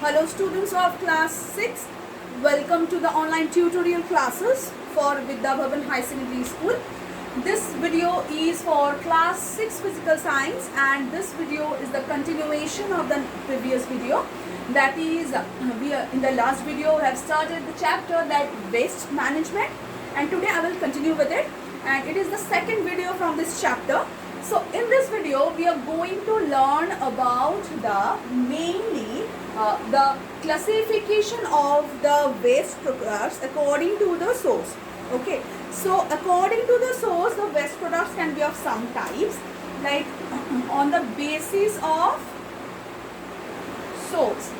Hello students of class 6, welcome to the online tutorial classes for Vidya Bhavan High Secondary School. This video is for class 6 physical science and this video is the continuation of the previous video. That is, in the last video have started the chapter that waste management, and today I will continue with it, and it is the second video from this chapter. So in this video we are going to learn about the classification of the waste products according to the source. Okay, so according to the source, the waste products can be of some types, like on the basis of source.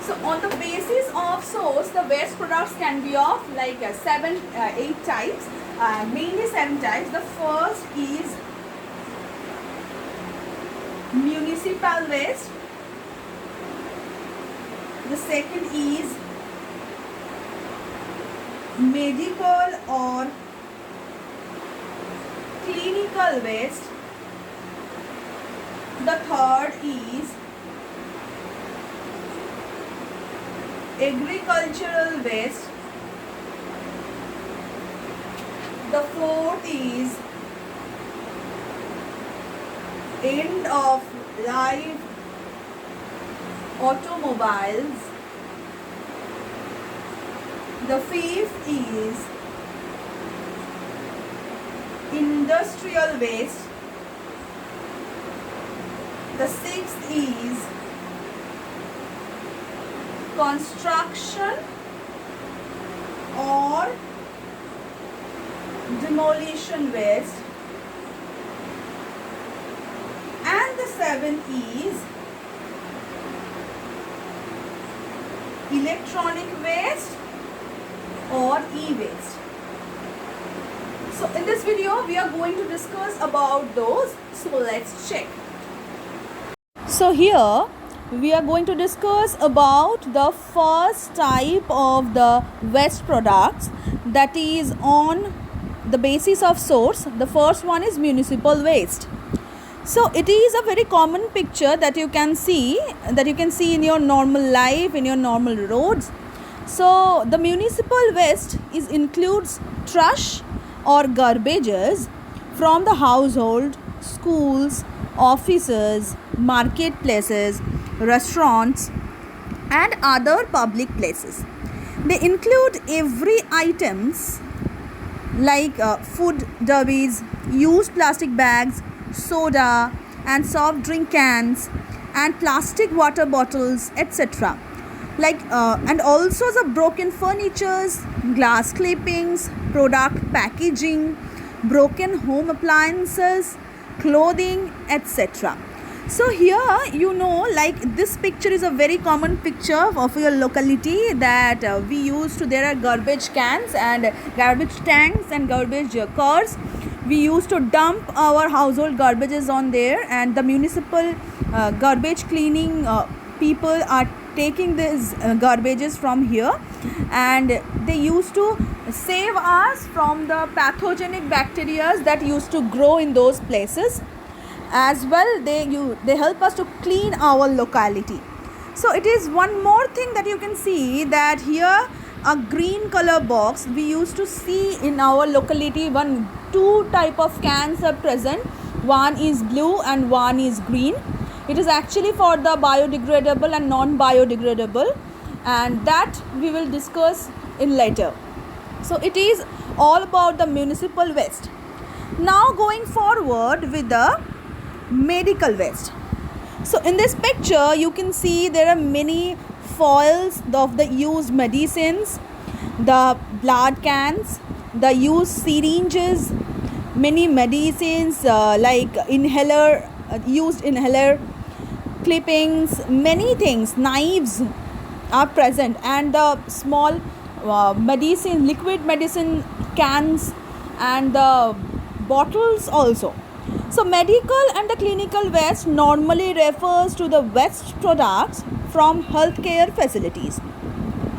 So on the basis of source, the waste products can be of like 8 types, mainly 7 types. The first is municipal waste. The second is medical or clinical waste. The third is agricultural waste. The fourth is end of life automobiles. The fifth is industrial waste. The sixth is construction or demolition waste, and the seventh is electronic waste or e-waste. So in this video we are going to discuss about those. So let's check. So here we are going to discuss about the first type of the waste products, that is on the basis of source. The first one is municipal waste. So it is a very common picture that you can see in your normal life, in your normal roads. So the municipal waste includes trash or garbages from the household, schools, offices, marketplaces, restaurants and other public places. They include every items like food debris, used plastic bags, soda and soft drink cans and plastic water bottles, etc. And also the broken furnitures, glass clippings, product packaging, broken home appliances, clothing, etc. So here this picture is a very common picture of your locality, that we used to, there are garbage cans and garbage tanks and garbage cars. We used to dump our household garbages on there, and the municipal garbage cleaning people are taking these garbages from here, and they used to save us from the pathogenic bacteria that used to grow in those places. As well, they help us to clean our locality. So it is one more thing that you can see, that here a green color box we used to see in our locality. Two type of cans are present. One is blue and one is green. It is actually for the biodegradable and non-biodegradable, and that we will discuss in later. So it is all about the municipal waste. Now going forward with the medical waste. So in this picture you can see there are many foils of the used medicines, the blood cans, the used syringes, many medicines like used inhaler clippings, many things, knives are present, and the small liquid medicine cans and the bottles also. So medical and the clinical waste normally refers to the waste products from healthcare facilities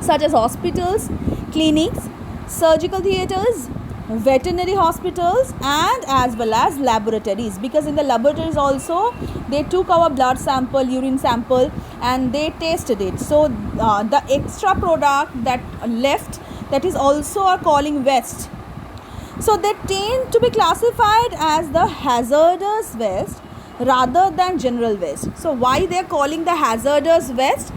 such as hospitals, clinics, surgical theatres, veterinary hospitals and as well as laboratories, because in the laboratories also they took our blood sample, urine sample, and they tasted it. So the extra product that left, that is also are calling waste. So they tend to be classified as the hazardous waste rather than general waste. So why they are calling the hazardous waste?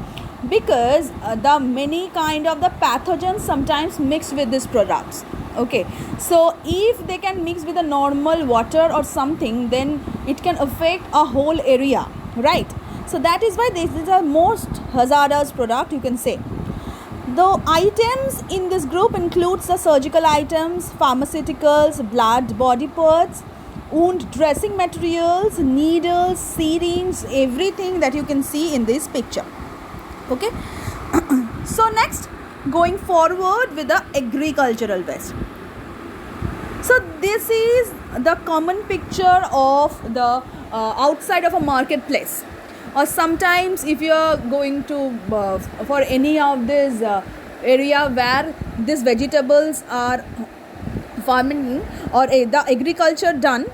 Because the many kind of the pathogens sometimes mix with these products. Okay, so if they can mix with the normal water or something, then it can affect a whole area, right? So that is why this is the most hazardous product, you can say. The items in this group includes the surgical items, pharmaceuticals, blood, body parts, wound dressing materials, needles, syringes, everything that you can see in this picture. Okay. So next, going forward with the agricultural waste. So this is the common picture of the outside of a marketplace, or sometimes if you are going to for any of this area where these vegetables are farming or the agriculture done.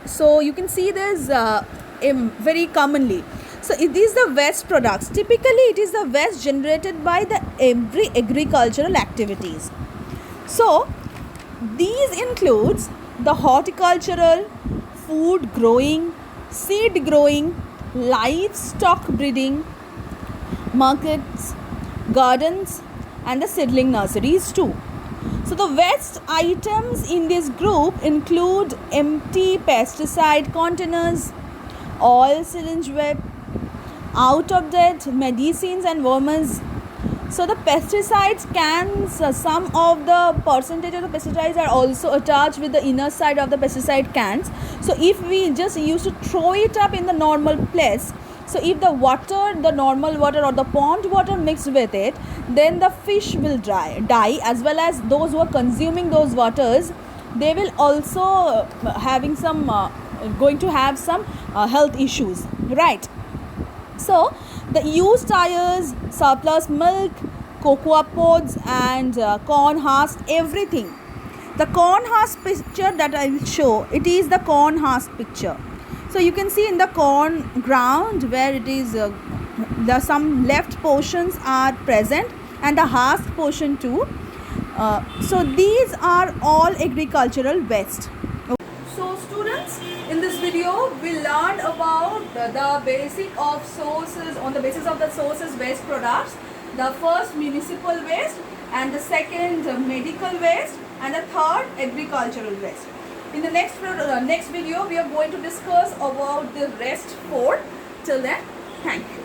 So you can see this very commonly. So these are the waste products. Typically it is the waste generated by the every agricultural activities. So these includes the horticultural, food growing, seed growing, livestock breeding, markets, gardens, and the seedling nurseries too. So the waste items in this group include empty pesticide containers, oil syringe web, out of date medicines and wormers. So the pesticides cans, some of the percentage of the pesticides are also attached with the inner side of the pesticide cans. So if we just used to throw it up in the normal place, so if the water, the normal water or the pond water mixed with it, then the fish will die, as well as those who are consuming those waters, they will also having some going to have some health issues, right? So the used tires, surplus milk, cocoa pods, and corn husk, everything. The corn husk picture that I will show, it is the corn husk picture. So you can see in the corn ground where it is the some left portions are present and the husk portion too. So these are all agricultural waste. So students, in this video we learned about the basic of sources, on the basis of the sources waste products. The first municipal waste, and the second medical waste, and the third agricultural waste. In the next video we are going to discuss about the rest 4. Till then, thank you.